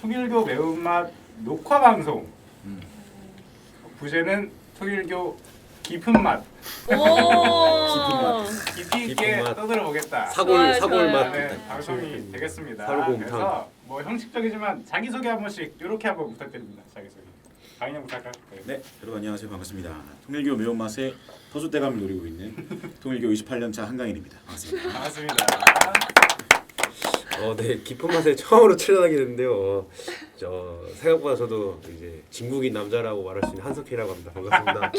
통일교 매운맛 녹화 방송. 부제는 통일교 깊은 맛. 오. 깊이 있게 깊은 맛. 떠들어 보겠다. 좋아요, 사골 좋아요. 맛. 네, 방송이 되겠습니다. 사골곰탕. 그래서 뭐 형식적이지만 자기 소개 한 번씩 이렇게 한번 부탁드립니다. 자기 소개. 강인영 부탁할까요? 네, 여러분 안녕하세요. 반갑습니다. 통일교 매운맛의 터줏대감을 노리고 있는 통일교 28년차 한강인입니다. 반갑습니다. 반갑습니다. 네, 깊은 맛에 처음으로 출연하게 됐는데요. 생각보다 저도 이제 진국인 남자라고 말할 수 있는 한석희라고 합니다. 반갑습니다.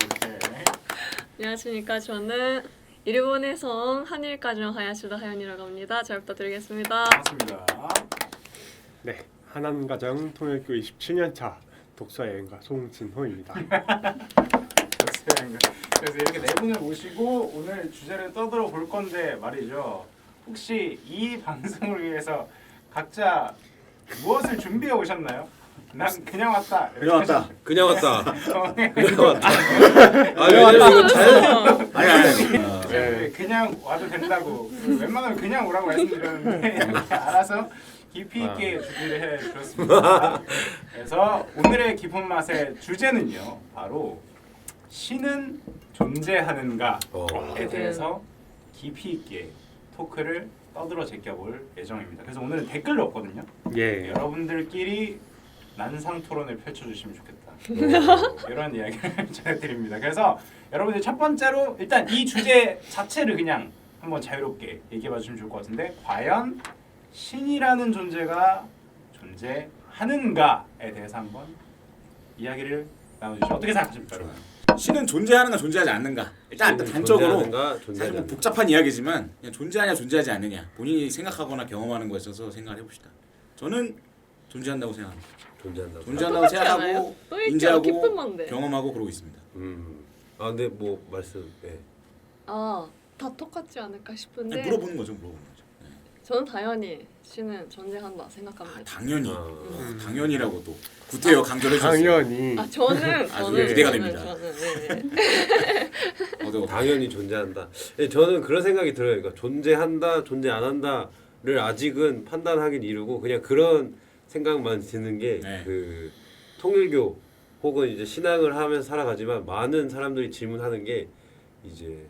오케이. 안녕하십니까. 저는 일본에서 한일가정 하야시다 하연이라고 합니다. 잘 부탁드리겠습니다. 반갑습니다. 네, 하남가정 통일교 27년차 독서여행가 송진호입니다. 그래서 이렇게 네 분을 모시고 오늘 주제를 떠들어 볼 건데 말이죠. 혹시 이 방송을 위해서 각자 무엇을 준비해 오셨나요? 난 그냥 왔다. 그냥 왔다. 그냥 왔다. 네. 그냥 왔다. 왜냐면 이거 아니. 네, 그냥 와도 된다고. 웬만하면 그냥 오라고 말씀드렸는데 알아서 깊이 있게 준비를 해주셨습니다. 그래서 오늘의 깊은 맛의 주제는요. 바로 신은 존재하는가에 대해서 깊이 있게 토크를 떠들어 제껴볼 예정입니다. 그래서 오늘은 댓글로 없거든요. 예, 여러분들끼리 난상 토론을 펼쳐주시면 좋겠다. 이런 이야기를 전해드립니다. 그래서 여러분들 첫 번째로 일단 이 주제 자체를 그냥 한번 자유롭게 얘기해봐 주시면 좋을 것 같은데 과연 신이라는 존재가 존재하는가에 대해서 한번 이야기를 나눠주시죠. 어떻게 생각하십니까, 여러분? 신은 존재하는가 존재하지 않는가? 일단 단적으로 존재하는가, 사실 존재하지 뭐 않는가. 복잡한 이야기지만 그냥 존재하냐 존재하지 않느냐 본인이 생각하거나 경험하는 거에 있어서 생각을 해봅시다. 저는 존재한다고 생각합니다. 존재한다고. 존재한다고 똑같지 않아요? 생각하고 또 있죠. 인지하고 깊은 건데. 경험하고 그러고 있습니다. 근데 뭐 말씀. 네. 다 똑같지 않을까 싶은데 그냥 물어보는 거죠, 물어보는 거죠. 네. 저는 당연히 신은 존재한다 생각합니다. 당연히 아. 당연이라고 또 구태여 강조를 해주셨어요. 당연히 저는 기대가 됩니다. 저는 네. 당연히 존재한다. 저는 그런 생각이 들어요. 그러니까 존재한다, 존재 안 한다를 아직은 판단하긴 이르고 그냥 그런 생각만 드는 게 네. 그 통일교 혹은 이제 신앙을 하면서 살아가지만 많은 사람들이 질문하는 게 이제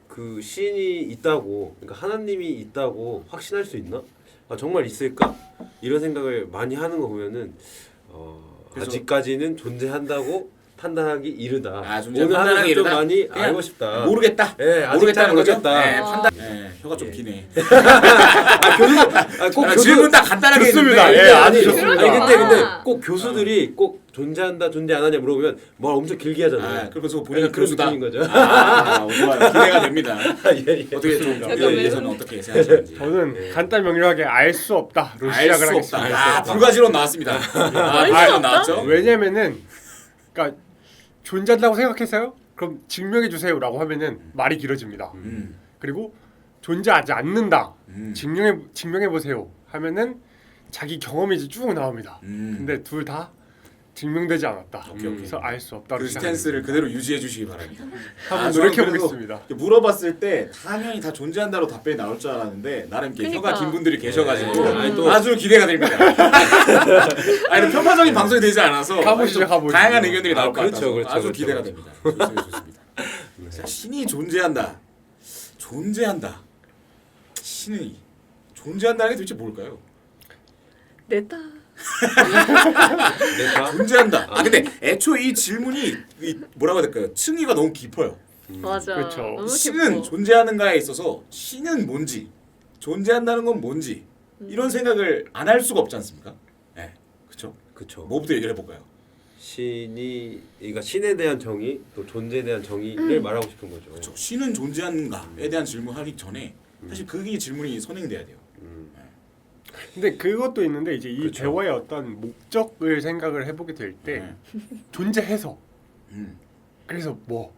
그 신이 있다고, 그러니까 하나님이 있다고 확신할 수 있나? 정말 있을까? 이런 생각을 많이 하는 거 보면은 그래서- 아직까지는 존재한다고 판단하기 이르다. 존재 오늘 판단하기 하나는 좀 이르다? 많이 그냥 알고 싶다. 모르겠다. 예, 아직 모르겠다는 잘 거죠. 모르겠다. 네, 아. 판단. 혀가 좀 예. 기네. 꼭 질문 딱 간단하게 좋습니다. 했는데 예, 아니, 좋습니다. 근데 아. 꼭 교수들이 꼭 존재한다, 존재 안 하냐 물어보면 말 엄청 길게 하잖아요. 그러면서 본인이 그런 교수다. 느낌인 거죠. 좋아요. 기대가 됩니다. 예. 어떻게 좀 잠깐만요. 이에 대해서는 어떻게 생각하시는지. 저는 예. 간단 명료하게 알 수 없다로 알 시작을 수 하겠습니다. 없다. 불가지론 나왔습니다. 불가지론 나왔죠. 왜냐면은 그러니까 존재한다고 생각했어요? 그럼 증명해 주세요라고 하면은 말이 길어집니다. 그리고 존재하지 않는다. 증명해 보세요 하면은 자기 경험이 이제 쭉 나옵니다. 근데 둘 다 증명되지 않았다. 오케이. 그래서 알 수 없다로 그 스탠스를 그대로 유지해 주시기 바랍니다. 한번 저는 노력해 그래도 보겠습니다. 이렇게 물어봤을 때 당연히 다 존재한다로 답변이 나올 줄 알았는데 나름 이렇게 그러니까. 혀가 긴 분들이 계셔가지고 아니, 또- 아주 기대가 됩니다. 아니 편파적인 방송이 되지 않아서 가보시죠, 좀 가보시죠. 다양한 의견들이 나올 것 그렇죠, 같아서 그렇죠, 아주 그렇죠, 기대가 그렇죠. 됩니다. 좋습니다. 자, 신이 존재한다. 존재한다. 신이 존재한다는 게 도대체 뭘까요? 내다. 내가 존재한다. 근데 애초에 이 질문이 뭐라고 해야 될까요? 층위가 너무 깊어요. 맞아. 그렇죠. 너무 신은 깊어. 존재하는가에 있어서 신은 뭔지, 존재한다는 건 뭔지 이런 생각을 안 할 수가 없지 않습니까? 네, 그렇죠. 그쵸. 뭐부터 얘기를 해볼까요? 신이, 그러니까 신에 대한 정의, 또 존재에 대한 정의를 말하고 싶은 거죠. 그렇죠. 신은 존재하는가에 대한 질문하기 전에 사실 그게 질문이 선행돼야 돼요. 근데 그것도 있는데 이제 이 그렇죠. 대화의 어떤 목적을 생각을 해보게 될 때 네. 존재해서 음. 그래서 뭐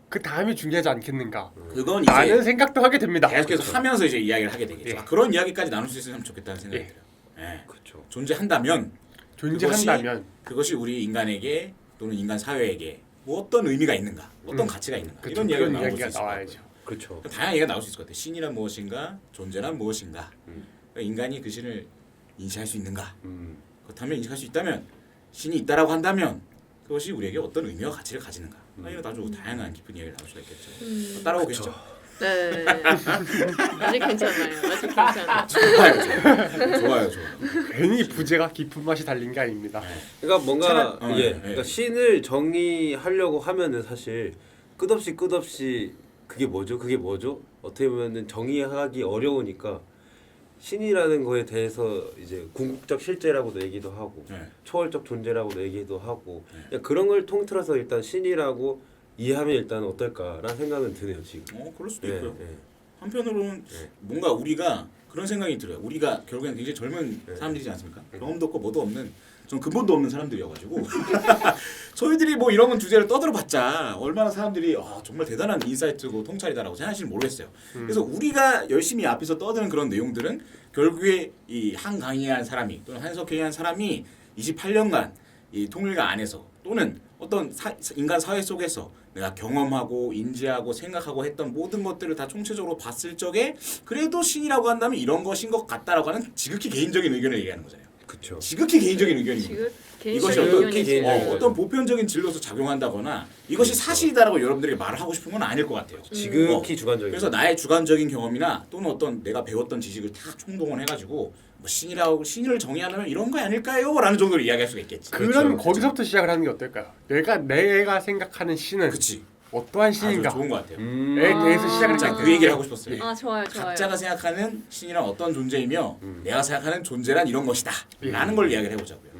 그 다음이 중요하지 않겠는가 그건 라는 이제 생각도 하게 됩니다. 계속해서 하면서 이제 이야기를 하게 되겠죠. 예. 그런 이야기까지 나눌 수 있으면 좋겠다는 생각이 예. 들어요. 예. 그렇죠. 존재한다면 존재한다면 그것이 우리 인간에게 또는 인간 사회에게 뭐 어떤 의미가 있는가, 어떤 가치가 있는가 그쵸, 이런 이야기가 그런 나올 수 이야기가 있을 것 나와야죠. 같아요. 그렇죠. 다양한 얘기가 나올 수 있을 것 같아요. 신이란 무엇인가, 존재란 무엇인가. 그러니까 인간이 그 신을 인식할 수 있는가? 음. 그렇다면 인식할 수 있다면 신이 있다라고 한다면 그것이 우리에게 어떤 의미와 가치를 가지는가? 이런 아주 다양한 깊은 이야기를 나눌 수가 있겠죠. 따라오고 계시죠? 네. 아직 괜찮아요. 아직 괜찮아요. 좋아요. 괜히 부제가 깊은 맛이 달린 게 아닙니다. 그러니까 뭔가 예. 그러니까 신을 정의하려고 하면은 사실 끝없이 그게 뭐죠? 어떻게 보면은 정의하기 어려우니까 신이라는 거에 대해서 이제 궁극적 실제라고도 얘기도 하고 네. 초월적 존재라고도 얘기도 하고 네. 그냥 그런 걸 통틀어서 일단 신이라고 이해하면 일단 어떨까라는 생각은 드네요 지금. 그럴 수도 예, 있고요. 예. 한편으로는 네. 뭔가 우리가 그런 생각이 들어요. 우리가 결국엔 굉장히 젊은 네. 사람들이지 않습니까? 경험도 없고 뭐도 없는 좀 근본도 없는 사람들이어가지고 저희들이 뭐 이런 주제를 떠들어봤자 얼마나 사람들이 정말 대단한 인사이트고 통찰이다라고 생각하실지 모르겠어요. 그래서 우리가 열심히 앞에서 떠드는 그런 내용들은 결국에 이 한강희한 사람이 또는 한석회의한 사람이 28년간 이 통일가 안에서 또는 어떤 인간 사회 속에서 내가 경험하고 인지하고 생각하고 했던 모든 것들을 다 총체적으로 봤을 적에 그래도 신이라고 한다면 이런 것인 것 같다라고 하는 지극히 개인적인 의견을 얘기하는 거잖아요. 그렇죠. 지극히 개인적인 의견입니다. 지금 이것이 개인적인 어떤 의견이지. 개인적인 어떤 보편적인 진로에서 작용한다거나 이것이 사실이다라고 여러분들에게 말을 하고 싶은 건 아닐 것 같아요. 지극히 주관적인. 그래서 나의 주관적인 경험이나 또는 어떤 내가 배웠던 지식을 다 총동원 해가지고 뭐 신을 정의하려면 이런 거 아닐까요? 라는 정도로 이야기할 수가 있겠지. 그럼 거기서부터 시작을 하는 게 어떨까요? 내가 생각하는 신은 그치. 어떠한 아주 신인가? 좋은 것 같아요. 에 대해서 시작을 자, 할 그 얘기를 하고 싶었어요. 아 좋아요. 각자가 생각하는 신이란 어떤 존재이며 내가 생각하는 존재란 이런 것이다 라는 걸 이야기를 해보자고요.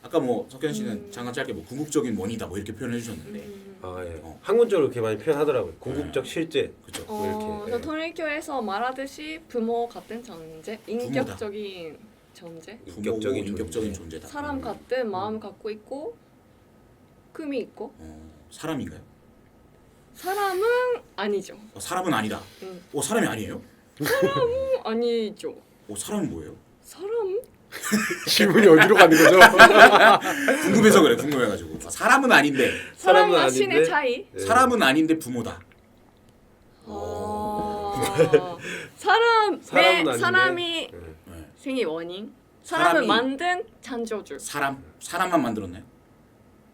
아까 뭐 석현 씨는 잠깐 짧게 뭐 궁극적인 원이다 뭐 이렇게 표현해 주셨는데 아 예. 학문적으로 이렇게 많이 표현하더라고요. 궁극적 네. 실제. 그렇죠. 뭐 이렇게. 저 통일교에서 말하듯이 부모 같은 존재, 인격적인 존재, 인격적인 존재다. 사람 같은 마음 갖고 있고 금이 있고 사람인가요? 사람은 아니죠. 사람은 아니다. 응. 사람이 아니에요? 아니죠. 사람은 뭐예요? 사람? 질문이 어디로 가는 거죠? 궁금해서 그래. 궁금해가지고 사람은 아닌데 사람은 사람과 아닌데? 신의 차이? 네. 사람은 아닌데 부모다. 사람의 사람은 아닌데? 사람이 네. 생긴 원인, 사람을 사람이- 만든 창조주. 사람만 만들었나요?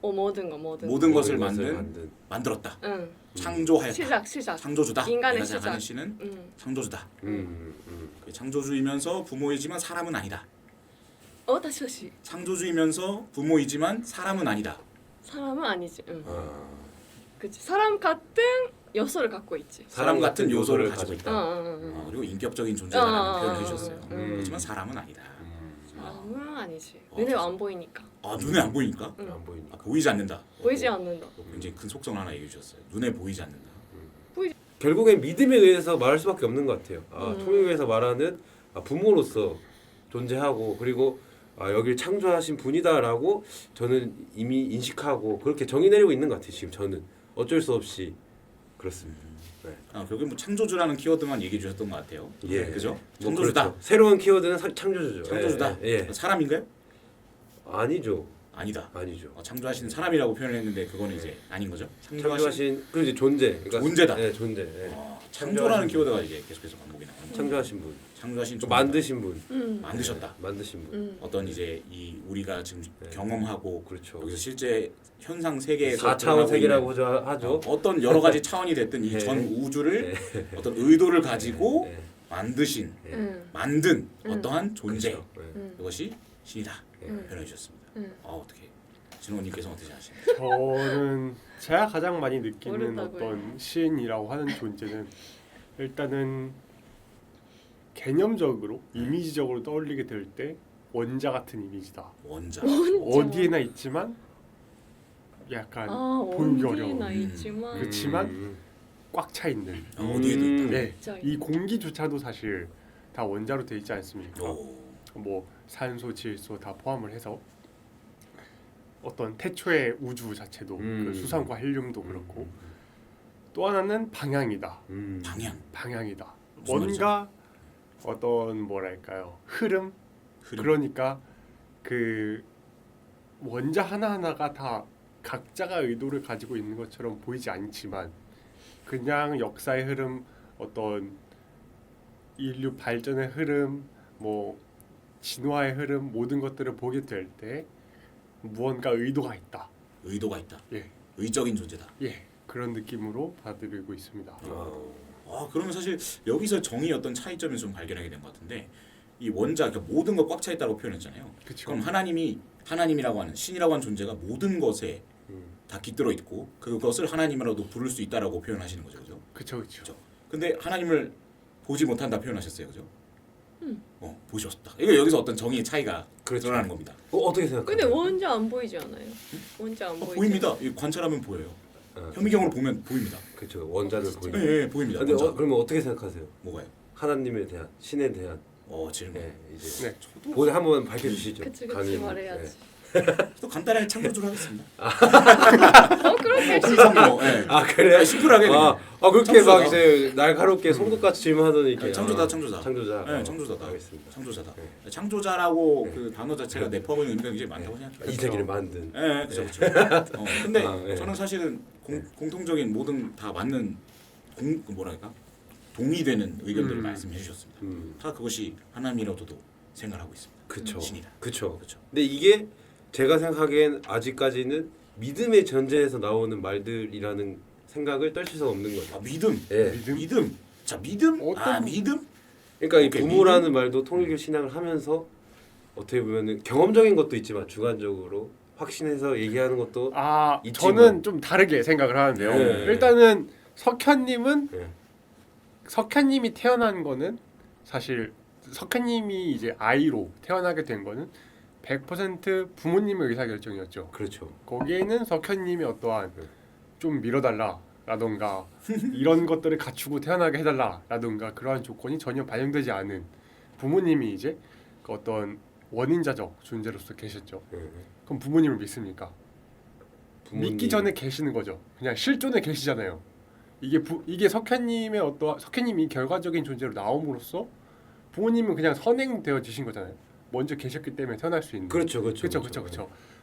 모든 모든 것을 만든. 만들었다. 응. 창조하였다. 시작. 창조주다. 인간의 내가 생각하는 시작. 신은 응. 창조주다. 음. 그 창조주이면서 부모이지만 사람은 아니다. 다시 창조주이면서 부모이지만 사람은 아니다. 사람은 아니지. 응. 아. 그치. 사람 같은 요소를 갖고 있지. 사람 같은 요소를 가지고 있다. 그리고 인격적인 존재다라는 표현을 해주셨어요. 그렇지만 사람은 아니다. 사람은 아니지. 눈에 안 보이니까. 눈에 안 보이니까? 응. 안 보이니까. 보이지 않는다. 보이지 않는다. 굉장히 큰 속성 하나 얘기해 주셨어요. 눈에 보이지 않는다. 결국엔 믿음에 의해서 말할 수밖에 없는 것 같아요. 통일교에서 말하는 부모로서 존재하고 그리고 여기를 창조하신 분이다라고 저는 이미 인식하고 그렇게 정의 내리고 있는 것 같아요. 지금 저는 어쩔 수 없이 그렇습니다. 결국엔 뭐 창조주라는 키워드만 얘기해 주셨던 것 같아요. 예, 그죠? 뭐 창조주다. 그렇죠. 새로운 키워드는 창조주죠. 창조주다. 예. 사람인가요? 아니죠. 아니다. 아니죠. 창조하신 사람이라고 표현했는데 그거는 이제 아닌 거죠? 창조하신 그리고 이제 존재. 그러니까 존재다. 네, 존재. 창조라는 키워드가 이제 계속해서 반복이 나오는 창조하신 분. 창조하신 또 존재다. 만드신 분. 만드셨다. 만드신 분. 어떤 이제 이 우리가 지금 경험하고 그렇죠. 여기서 실제 현상 세계에서 4차원 세계라고 있는 하죠. 어떤 여러 가지 차원이 됐든 이 네. 전 우주를 어떤 의도를 가지고 네. 만드신 만든 어떠한 존재 이것이 신이다 표현해 주셨습니다. 어떻게 진호님께서 어떻게 생각하십니까? 저는 제가 가장 많이 느끼는 어렵다고요. 어떤 시인이라고 하는 존재는 일단은 개념적으로 이미지적으로 떠올리게 될 때 원자 같은 이미지다. 원자. 어디에나 있지만 약간 보이기 어려운. 어디나 있지만 그렇지만 꽉 차 있는. 어디에도 있다. 네, 진짜 이 공기조차도 사실 다 원자로 되어 있지 않습니까? 오. 뭐 산소, 질소 다 포함을 해서 어떤 태초의 우주 자체도 그 수산과 헬륨도 그렇고 또 하나는 방향이다. 방향이다. 무슨 뭔가 어떤 뭐랄까요 흐름. 그러니까 그 원자 하나하나가 다 각자가 의도를 가지고 있는 것처럼 보이지 않지만 그냥 역사의 흐름, 어떤 인류 발전의 흐름, 뭐 진화의 흐름 모든 것들을 보게 될 때 무언가 의도가 있다. 의도가 있다. 예, 의적인 존재다. 예 그런 느낌으로 받아들이고 있습니다. 그러면 사실 여기서 정의 어떤 차이점을 좀 발견하게 된 것 같은데 이 원자 그러니까 모든 것 꽉 차 있다고 표현했잖아요. 그쵸. 그럼 하나님이라고 하는 신이라고 하는 존재가 모든 것에 다 깃들어 있고 그것을 하나님이라도 부를 수 있다라고 표현하시는 거죠, 그죠? 그렇죠. 그죠? 근데 하나님을 보지 못한다 표현하셨어요, 그죠? 보셨다. 이거 여기서 어떤 정의의 차이가 그렇죠. 드러나는 겁니다. 어떻게 생각하세요? 근데 원자 안 보이지 않아요? 원자 안 보이지? 보입니다. 이 관찰하면 보여요. 현미경으로 보면 보입니다. 그렇죠. 원자는 진짜? 보이죠. 예, 보입니다. 근데 원자. 그러면 어떻게 생각하세요? 뭐가요? 하나님에 대한 신에 대한 질문. 이제 네. 오늘 한번 밝혀주시죠. 그치 강의. 말해야지. 또 간단하게 창조를 하겠습니다. 그렇게 신성모. 예. 그래? 심플하게. 그냥. 그렇게 창조자다. 막 이제 날카롭게 송곳같이 질문하더니 이렇게 창조자다, 창조자. 창조자. 네, 창조자다. 알겠습니다. 창조자다. 네. 창조자라고 그 단어 자체가 내포하고 있는 의미가 굉장히 많다고 생각해요. 이 세계를 만든. 예, 그렇죠, 그렇죠. 근데 예. 저는 사실은 공통적인 모든 다 맞는 뭐랄까 동의되는 의견들을 말씀해 주셨습니다. 다 그것이 하나님이라고도 생각하고 있습니다. 그쵸. 신이다. 그쵸. 그렇죠. 근데 이게 제가 생각하기엔 아직까지는 믿음의 전제에서 나오는 말들이라는 생각을 떨칠 수 없는 거죠. 믿음. 예. 믿음. 자, 믿음. 어떤- 믿음. 그러니까 이 오케이, 부모라는 말도 통일교 신앙을 하면서 어떻게 보면은 경험적인 것도 있지만 주관적으로 확신해서 얘기하는 것도 있지만. 저는 좀 다르게 생각을 하는데요. 네. 일단은 석현님은 네. 석현님이 태어난 거는 사실 석현님이 이제 아이로 태어나게 된 거는 100% 부모님의 의사결정이었죠. 그렇죠. 거기에는 석현님이 어떠한 좀 밀어달라라던가 이런 것들을 갖추고 태어나게 해달라라던가 그러한 조건이 전혀 반영되지 않은 부모님이 이제 그 어떤 원인자적 존재로서 계셨죠. 그럼 부모님을 믿습니까? 믿기 전에 계시는 거죠. 그냥 실존에 계시잖아요. 이게 석현님이 결과적인 존재로 나옴으로써 부모님은 그냥 선행되어지신 거잖아요. 먼저 계셨기 때문에 태어날 수 있는. 그렇죠. 그렇죠.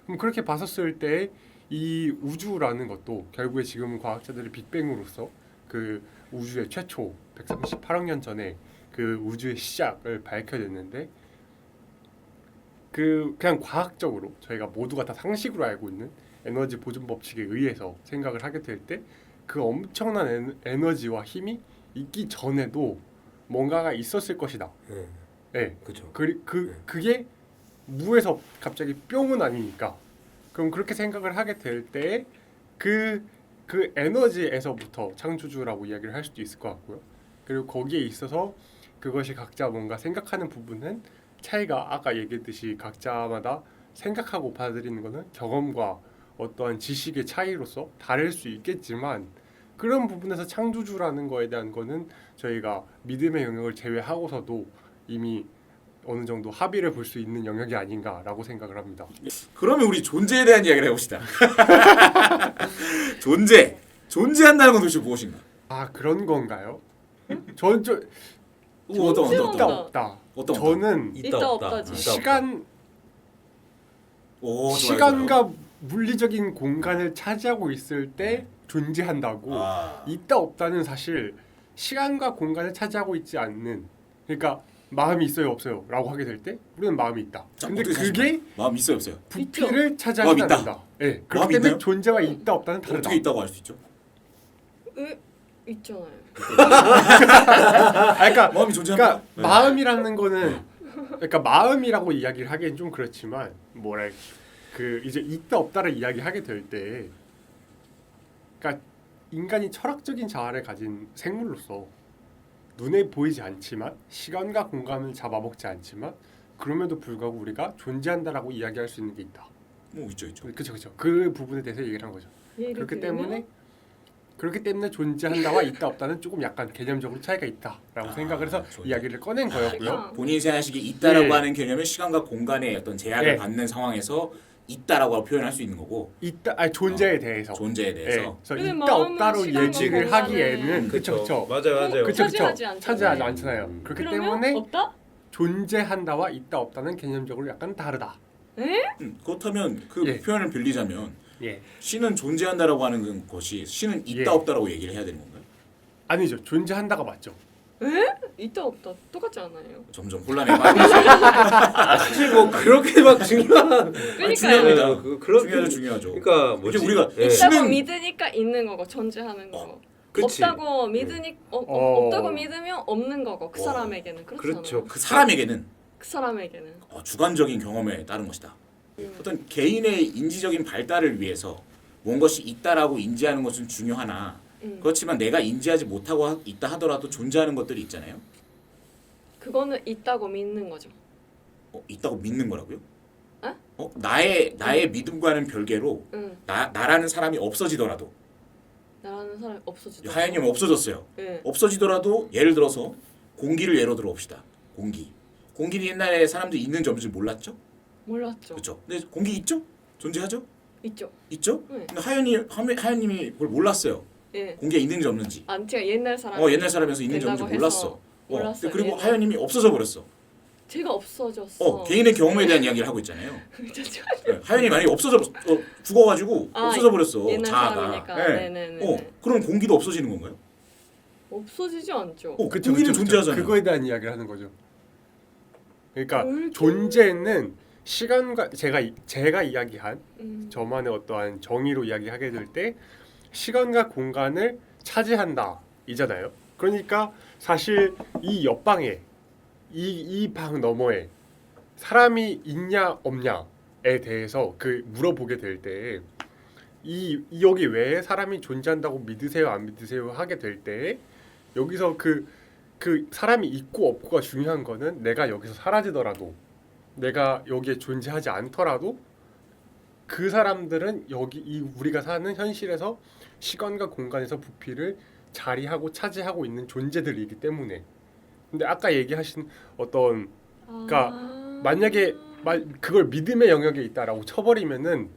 그럼 그렇게 봤었을 때 이 우주라는 것도 결국에 지금 과학자들이 빅뱅으로서 그 우주의 최초 138억 년 전에 그 우주의 시작을 밝혀냈는데 그냥 과학적으로 저희가 모두가 다 상식으로 알고 있는 에너지 보존 법칙에 의해서 생각을 하게 될 때 그 엄청난 에너지와 힘이 있기 전에도 뭔가가 있었을 것이다. 네. 그렇죠. 그게 무에서 갑자기 뿅은 아니니까. 그럼 그렇게 생각을 하게 될 때 그 에너지에서부터 창조주라고 이야기를 할 수도 있을 것 같고요. 그리고 거기에 있어서 그것이 각자 뭔가 생각하는 부분은 차이가 아까 얘기했듯이 각자마다 생각하고 받아들이는 것은 경험과 어떠한 지식의 차이로서 다를 수 있겠지만 그런 부분에서 창조주라는 거에 대한 거는 저희가 믿음의 영역을 제외하고서도 이미 어느 정도 합의를 볼 수 있는 영역이 아닌가라고 생각을 합니다. 그러면 우리 존재에 대한 이야기를 해봅시다. 존재한다는 건 도대체 무엇인가? 그런 건가요? 저는 어떤 있다 없다. 저는 있다 없다지. 시간 좋아요, 시간과 물리적인 공간을 차지하고 있을 때 존재한다고 있다 없다는 사실 시간과 공간을 차지하고 있지 않는 그러니까 마음이 있어요 없어요 라고 하게 될 때 우리는 마음이 있다. 근데 그게 마음 있어요 없어요? 부피를 차지하지 마음 있다. 않는다. 네, 그렇기 마음이 때문에 있나요? 존재와 있다 없다는 다르다. 어떻게 있다고 알 수 있죠? 있잖아요. 그러니까 마음이 존재한다. 네. 마음이라는 거는 그러니까 마음이라고 이야기를 하기엔 좀 그렇지만 이제 있다 없다를 이야기하게 될 때 그러니까 인간이 철학적인 자아를 가진 생물로서 눈에 보이지 않지만 시간과 공간을 잡아먹지 않지만 그럼에도 불구하고 우리가 존재한다라고 이야기할 수 있는 게 있다. 있죠. 그렇죠. 그 부분에 대해서 얘기를 한 거죠. 그렇기 때문에 존재한다와 있다 없다는 조금 약간 개념적으로 차이가 있다라고 생각을 해서 이야기를 꺼낸 거였고요. 본인이 생각하시기에 있다라고 예. 하는 개념은 시간과 공간의 어떤 제약을 예. 받는 상황에서 있다라고 표현할 수 있는 거고 존재에 대해서. 존재에 대해서 예. 그래서 근데 있다 마음은 없다로 시간과 얘기를 공간을- 하기에는 그렇죠. 맞아요. 차지하지 않잖아요. 차지하지 않잖아요. 그렇기 그러면 때문에 없다? 존재한다와 있다 없다는 개념적으로 약간 다르다. 그렇다면 그 예. 표현을 빌리자면 예. 신은 존재한다라고 하는 것이 신은 있다 예. 없다라고 얘기를 해야 되는 건가요? 아니죠. 존재한다가 맞죠. 있다 없다 똑같지 않아요? 점점 혼란에 빠지시. 사실 뭐 그렇게 막 중요한 그러니까요. 중요합니다. 그런 중요하죠, 중요하죠. 그러니까 뭐지? 이제 우리가 예. 있다고 신은- 믿으니까 있는 거고 존재하는 거고. 그치. 없다고 믿으니 없다고 믿으면 없는 거고 그 어. 사람에게는 그렇잖아요. 그렇죠. 그 사람에게는 그 사람에게는. 주관적인 경험에 따른 것이다. 어떤 개인의 인지적인 발달을 위해서 뭔 것이 있다라고 인지하는 것은 중요하나 그렇지만 내가 인지하지 못하고 있다 하더라도 존재하는 것들이 있잖아요. 그거는 있다고 믿는 거죠. 있다고 믿는 거라고요? 어? 나의 믿음과는 별개로 응. 나라는 사람이 없어지더라도 나라는 사람이 없어지죠. 하연님 없어졌어요. 네. 없어지더라도 예를 들어서 공기를 예로 들어 봅시다. 공기는 옛날에 사람들이 있는지 없는지 몰랐죠? 몰랐죠. 그렇죠. 근데 공기 있죠? 존재하죠? 있죠. 있죠? 네. 근데 하연님이 그걸 몰랐어요. 예. 공기가 있는지 없는지. 제가 옛날 사람. 옛날 사람에서 있는지 없는지 된다고 몰랐어. 해서 몰랐어요. 그리고 옛날. 하연님이 없어져 버렸어. 제가 없어졌어. 개인의 경험에 대한 이야기를 하고 있잖아요. 잠시만요. 네, 하연이 만약에 죽어가지고 없어져 버렸어. 옛날 자아가. 사람이니까. 네. 네네네. 그럼 공기도 없어지는 건가요? 없어지지 않죠. 그쵸, 공기는 그쵸, 그쵸. 존재하잖아요. 그거에 대한 이야기를 하는 거죠. 그러니까 옳죠. 존재는 시간과 제가 이야기한 저만의 어떠한 정의로 이야기하게 될 때 시간과 공간을 차지한다 이잖아요. 그러니까 사실 이 옆방에 이 방 너머에 사람이 있냐 없냐에 대해서 물어보게 될 때 이 여기 왜 사람이 존재한다고 믿으세요 안 믿으세요 하게 될 때 여기서 그 사람이 있고 없고가 중요한 거는 내가 여기서 사라지더라도 내가 여기에 존재하지 않더라도 그 사람들은 우리가 사는 현실에서 시간과 공간에서 부피를 자리하고 차지하고 있는 존재들이기 때문에. 근데 아까 얘기하신 어떤 그러니까 만약에 그걸 믿음의 영역에 있다라고 쳐버리면은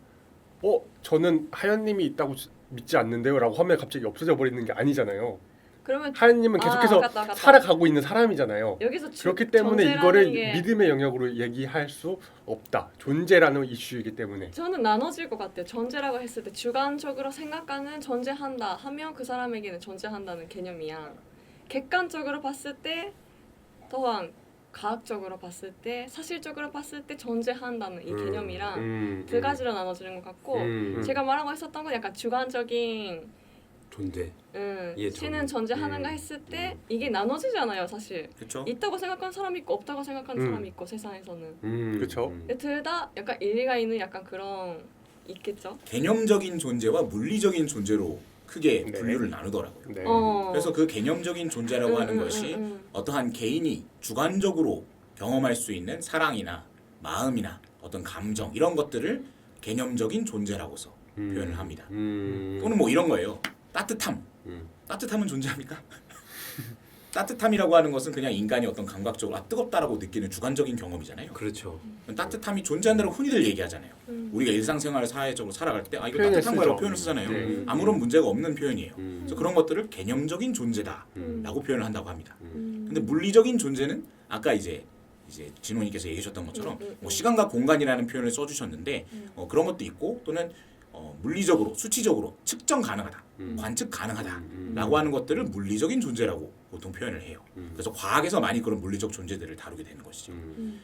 저는 하연님이 있다고 믿지 않는데요라고 하면 갑자기 없어져 버리는 게 아니잖아요. 그러면 하연님은 계속해서 맞다. 살아가고 있는 사람이잖아요. 여기서 그렇기 때문에 존재라는 이거를 게 믿음의 영역으로 얘기할 수 없다. 존재라는 이슈이기 때문에. 저는 나눠질 것 같아요. 존재라고 했을 때 주관적으로 생각하는 존재한다 하면 그 사람에게는 존재한다는 개념이야. 객관적으로 봤을 때 또한 과학적으로 봤을 때 사실적으로 봤을 때 존재한다는 이 개념이랑 두 가지로 나눠지는 것 같고 제가 말하고 있었던 건 약간 주관적인 존재. 신은 존재하는가 했을 때 이게 나눠지잖아요. 사실 그렇죠. 있다고 생각하는 사람이 있고 없다고 생각하는 사람이 있고 세상에서는 그쵸. 둘 다 약간 일리가 있는 약간 그런 있겠죠. 개념적인 존재와 물리적인 존재로 크게 네. 분류를 나누더라고요. 네. 그래서 그 개념적인 존재라고 하는 것이 어떠한 개인이 주관적으로 경험할 수 있는 사랑이나 마음이나 어떤 감정 이런 것들을 개념적인 존재라고서 표현을 합니다. 또는 뭐 이런 거예요. 따뜻함. 따뜻함은 존재합니까? 따뜻함이라고 하는 것은 그냥 인간이 어떤 감각적으로 뜨겁다라고 느끼는 주관적인 경험이잖아요. 그렇죠. 따뜻함이 존재한다고 흔히들 얘기하잖아요. 우리가 일상생활 사회적으로 살아갈 때 이거 표현을 따뜻한 거라고 쓰죠. 표현을 쓰잖아요. 네. 아무런 문제가 없는 표현이에요. 그래서 그런 것들을 개념적인 존재다라고 표현을 한다고 합니다. 근데 물리적인 존재는 아까 이제 진호님께서 얘기해 주셨던 것처럼 뭐 시간과 공간이라는 표현을 써주셨는데 그런 것도 있고 또는 물리적으로 수치적으로 측정 가능하다, 관측 가능하다라고 하는 것들을 물리적인 존재라고 보통 표현을 해요. 그래서 과학에서 많이 그런 물리적 존재들을 다루게 되는 것이죠.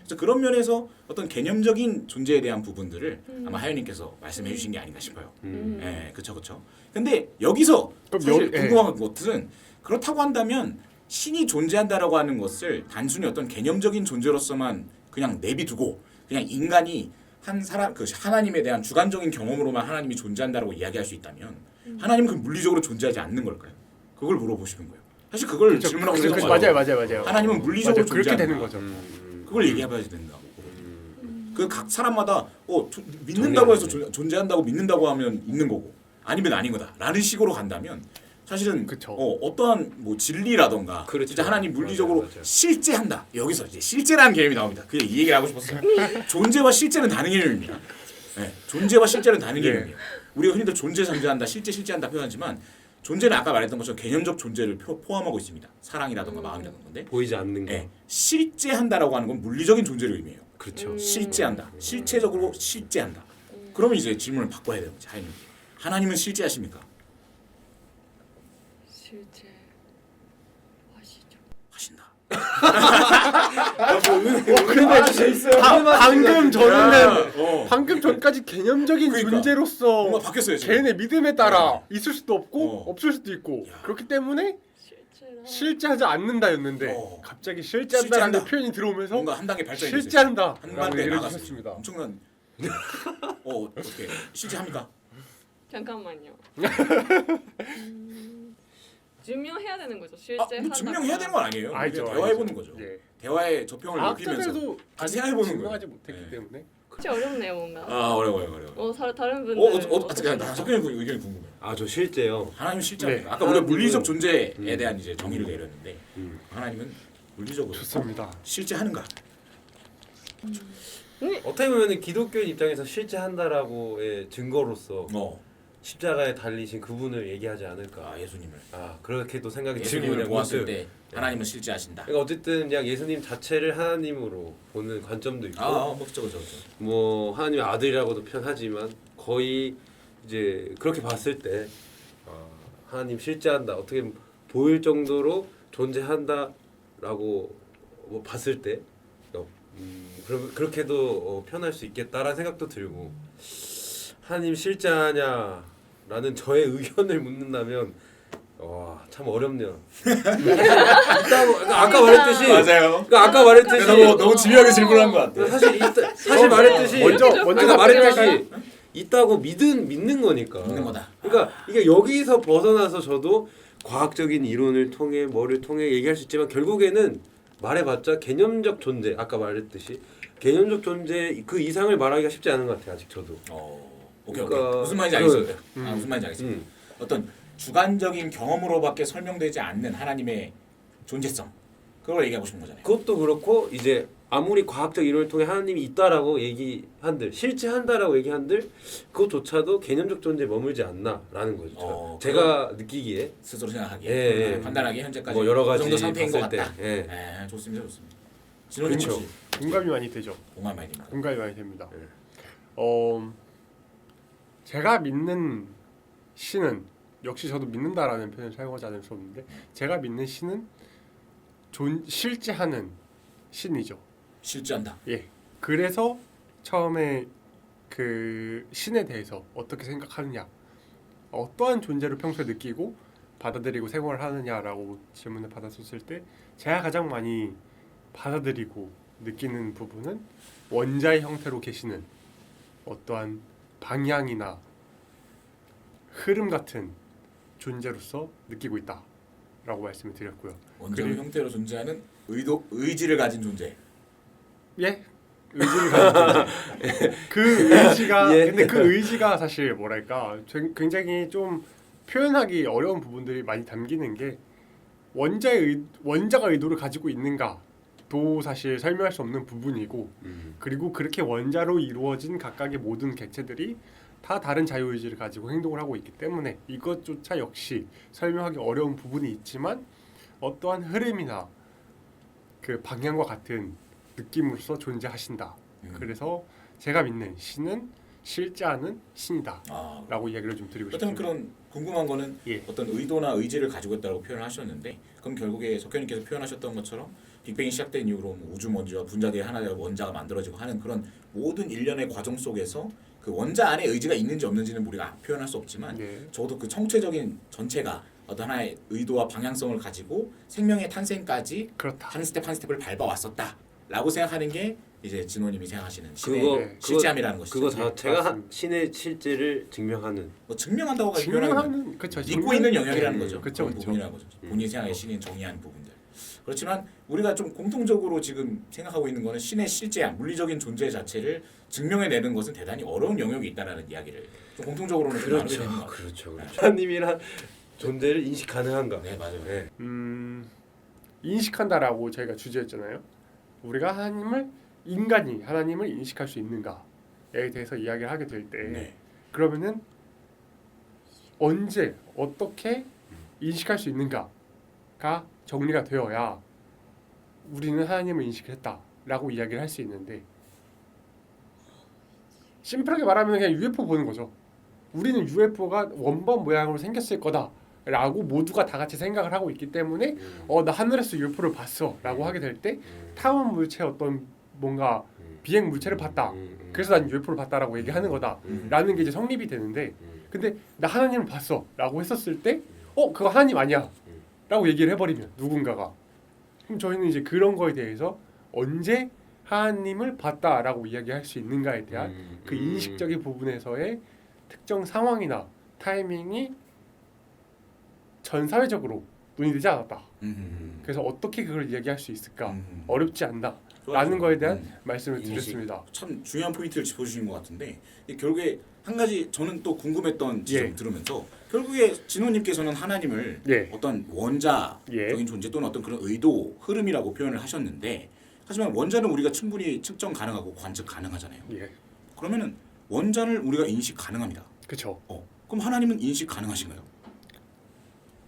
그래서 그런 면에서 어떤 개념적인 존재에 대한 부분들을 아마 하연님께서 말씀해 주신 게 아닌가 싶어요. 예, 그렇죠. 근데 여기서 그럼 사실 궁금한 것은 그렇다고 한다면 신이 존재한다라고 하는 것을 단순히 어떤 개념적인 존재로서만 그냥 내비두고 그냥 인간이 한 사람 하나님에 대한 주관적인 경험으로만 하나님이 존재한다라고 이야기할 수 있다면 하나님은 그 물리적으로 존재하지 않는 걸까요? 그걸 물어보시는 거예요. 사실 그걸 질문하고 있는 거예요. 맞아요. 하나님은 물리적으로 그렇게 존재한다. 되는 거죠. 그걸 얘기해봐야 된다고. 그 각 사람마다 믿는다고 해서 존재한다고 믿는다고 하면 있는 거고 아니면 아닌 거다라는 식으로 간다면 사실은 그쵸. 어떠한 뭐 진리라던가 그렇죠. 진짜 하나님 물리적으로 맞아요. 실제한다. 여기서 이제 실제라는 개념이 나옵니다. 그 이 얘기를 하고 싶었어요. 존재와 실제는 다른 개념입니다. 네, 존재와 실제는 다른 개념이에요. 우리가 흔히들 존재한다, 실제한다 표현하지만 존재는 아까 말했던 것처럼 개념적 존재를 포함하고 있습니다. 사랑이라던가 마음이라던가 건데 보이지 않는 거. 실제한다라고 하는 건 물리적인 존재를 의미해요. 그렇죠. 실제한다. 실체적으로 실제한다. 그러면 이제 질문을 바꿔야 되는 거지. 하나님은 실제하십니까? 실제 하시죠. 방금 전에는 어. 방금 전까지 개념적인 그러니까. 존재로서 뭔가 바뀌었어요 지금. 개인의 믿음에 따라 네. 있을 수도 없고 어. 없을 수도 있고 야. 그렇기 때문에 실제로 실제하지 않는다였는데 어. 갑자기 실제한다는 실제한다. 표현이 들어오면서 뭔가 한 단계 발전이 됐어요. 실제한다라고 한 단계 얘기를 나갔어요. 해주셨습니다. 엄청난. 어떻게 실제합니까? 잠깐만요. 증명해야 되는 거죠. 실제 뭐 한다고. 증명해야 되는 건 아니에요. 알죠, 우리가 대화해 알죠. 보는 거죠. 예. 대화의 저평을 높이면서 과학자들도 같이 생각해보는 거예요. 증명하지 못했기 네. 때문에 진짜 어렵네요 뭔가. 어려워요. 다른 분들. 나 석현이 의견이 궁금해요. 아 저 실제요. 하나님 실제합니까? 네. 아까 우리가 하나님은- 물리적 존재에 대한 이제 정의를 내렸는데 하나님은 물리적으로 좋습니다. 실제하는가? 어떻게 보면 기독교 입장에서 실제한다라고의 증거로서 십자가에 달리신 그분을 얘기하지 않을까. 예수님을. 그렇게도 생각이 예수님을 들고 보았을 문득. 때 하나님은 실제하신다. 그러니까 어쨌든 그냥 예수님 자체를 하나님으로 보는 관점도 있고 그렇죠. 뭐 하나님의 아들이라고도 표현하지만 거의 이제 그렇게 봤을 때 하나님 실제한다 어떻게 보일 정도로 존재한다라고 뭐 봤을 때 그렇게도 표현할 수 있겠다라는 생각도 들고 하나님 실제하냐라는 저의 의견을 묻는다면 참 어렵네요. 아까 말했듯이 맞아요. 아까 말했듯이 너무 집요하게 질문한 것 같아. 사실 말했듯이 먼저 말했듯이 있다고 믿는 거니까. 믿는 거다. 그러니까 이게 여기서 벗어나서 저도 과학적인 이론을 통해 뭐를 통해 얘기할 수 있지만 결국에는 말해봤자 개념적 존재 아까 말했듯이 개념적 존재 그 이상을 말하기가 쉽지 않은 것 같아요 아직 저도. 오케이. 그러니까 무슨 말인지 알겠어요. 무슨 말인지 알겠어요. 음. 어떤 주관적인 경험으로밖에 설명되지 않는 하나님의 존재성 그걸 얘기하고 싶은 거잖아요. 그것도 그렇고 이제 아무리 과학적 이론을 통해 하나님이 있다라고 얘기한들 실제한다라고 얘기한들 그것조차도 개념적 존재에 머물지 않나라는 거죠. 제가 느끼기에 스스로 생각하기에 예. 판단하기에 현재까지 뭐 여러 그 가지 정도 상태인 것 봤을 같다. 때, 좋습니다. 진호님 그렇죠. 혹시 공감이 많이 되죠. 공감 많이 됩니다. 공감이 많이 됩니다. 네. 제가 믿는 신은 역시 저도 믿는다라는 표현을 사용하지 않을 수 없는데 제가 믿는 신은 실제하는 신이죠. 실제한다. 예. 그래서 처음에 그 신에 대해서 어떻게 생각하느냐, 어떠한 존재로 평소에 느끼고 받아들이고 생활을 하느냐라고 질문을 받았었을 때 제가 가장 많이 받아들이고 느끼는 부분은 원자의 형태로 계시는 어떠한 방향이나 흐름 같은 존재로서 느끼고 있다라고 말씀을 드렸고요. 원자의 형태로 존재하는 의지를 가진 존재. 예? 의지를 가진 존재. 그 의지가 근데 그 의지가 사실 뭐랄까 굉장히 좀 표현하기 어려운 부분들이 많이 담기는 게 원자가 의도를 가지고 있는가도 사실 설명할 수 없는 부분이고 그리고 그렇게 원자로 이루어진 각각의 모든 객체들이 다 다른 자유의지를 가지고 행동을 하고 있기 때문에 이것조차 역시 설명하기 어려운 부분이 있지만 어떠한 흐름이나 그 방향과 같은 느낌으로서 존재하신다. 그래서 제가 믿는 신은 실제하는 신이다 라고 이야기를 좀 드리고 그렇다면 싶습니다. 그런 궁금한 거는 어떤 의도나 의지를 가지고 있다고 표현을 하셨는데 그럼 결국에 석현님께서 표현하셨던 것처럼 빅뱅이 시작된 이후로 우주 먼지와 분자들이 하나 되어 원자가 만들어지고 하는 그런 모든 일련의 과정 속에서 그 원자 안에 의지가 있는지 없는지는 우리가 표현할 수 없지만 적어도 그 총체적인 전체가 어떤 하나의 의도와 방향성을 가지고 생명의 탄생까지 그렇다. 한 스텝 한 스텝을 밟아왔었다라고 생각하는 게 이제 진호님이 생각하시는 신의 그거 실제함이라는 것이죠. 그거 자체가 맞습니다. 신의 실제를 증명하는 뭐 증명한다고 표현하는 증명하는 그렇죠. 믿고 있는 영역이라는 거죠. 그렇죠. 그런 부분이라는 거죠. 본인이 생각에 신이 정의한 부분들. 그렇지만 우리가 좀 공통적으로 지금 생각하고 있는 거는 신의 실제함, 물리적인 존재 자체를 증명해내는 것은 대단히 어려운 영역이 있다라는 이야기를 좀 공통적으로는 좀 나누게 되는 것 같아요. 그렇죠. 하나님이란 존재를 인식 가능한가? 네, 맞아요. 네. 인식한다라고 저희가 주제했잖아요. 우리가 인간이 하나님을 인식할 수 있는가에 대해서 이야기를 하게 될 때 그러면은 언제 어떻게 인식할 수 있는가가 정리가 되어야 우리는 하나님을 인식을 했다라고 이야기를 할 수 있는데 심플하게 말하면 그냥 UFO 보는 거죠. 우리는 UFO가 원본 모양으로 생겼을 거다 라고 모두가 다 같이 생각을 하고 있기 때문에 나 하늘에서 UFO를 봤어 라고 하게 될 때 타원 물체 어떤 뭔가 비행 물체를 봤다. 그래서 난 UFO를 봤다라고 얘기하는 거다 라는 게 이제 성립이 되는데 근데 나 하나님을 봤어 라고 했었을 때 그거 하나님 아니야 라고 얘기를 해버리면 누군가가 그럼 저희는 이제 그런 거에 대해서 언제 하나님을 봤다라고 이야기할 수 있는가에 대한 그 인식적인 부분에서의 특정 상황이나 타이밍이 전 사회적으로 논의되지 않았다. 그래서 어떻게 그걸 이야기할 수 있을까 어렵지 않다. 라는 거에 대한 말씀을 인식. 드렸습니다. 참 중요한 포인트를 짚어주신 것 같은데 결국에 한 가지 저는 또 궁금했던 지점 들으면서 결국에 진호님께서는 하나님을 어떤 원자적인 존재 또는 어떤 그런 의도, 흐름이라고 표현을 하셨는데 하지만 원자는 우리가 충분히 측정 가능하고 관측 가능하잖아요. 그러면은 원자를 우리가 인식 가능합니다. 그렇죠. 그럼 하나님은 인식 가능하신가요?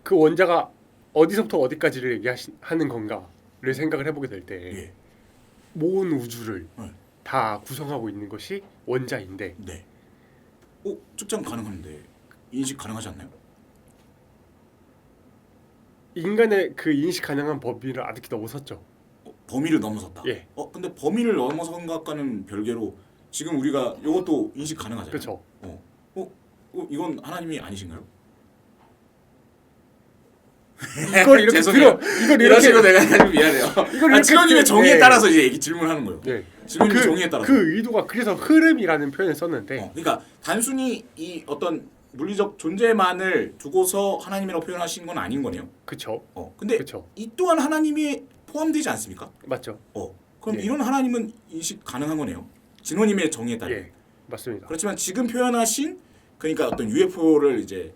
그 원자가 어디서부터 어디까지를 얘기하는 건가를 생각을 해보게 될 때 모든 우주를 다 구성하고 있는 것이 원자인데 측정 가능한데 인식 가능하지 않나요? 인간의 그 인식 가능한 범위를 아득히 넘어섰죠. 범위를 넘어섰다. 근데 범위를 넘어선 것과는 별개로 지금 우리가 이것도 인식 가능하잖아요. 그렇죠. 이건 하나님이 아니신가요? 이걸 이렇게 죄송해요. 이걸 이런 식으로 이렇게 내가 아주 미안해요. 이걸 진호님의 정의에 따라서 이제 얘기 질문하는 거예요. 진호님의 정의에 따라서. 그 의도가 그래서 흐름이라는 표현을 썼는데 그러니까 단순히 이 어떤 물리적 존재만을 두고서 하나님이라고 표현하신 건 아닌 거네요. 그렇죠. 근데 그쵸. 이 또한 하나님이 포함되지 않습니까? 맞죠. 그럼 이런 하나님은 인식 가능한 거네요. 진호님의 정의에 따라. 맞습니다. 그렇지만 지금 표현하신 그러니까 어떤 UFO를 이제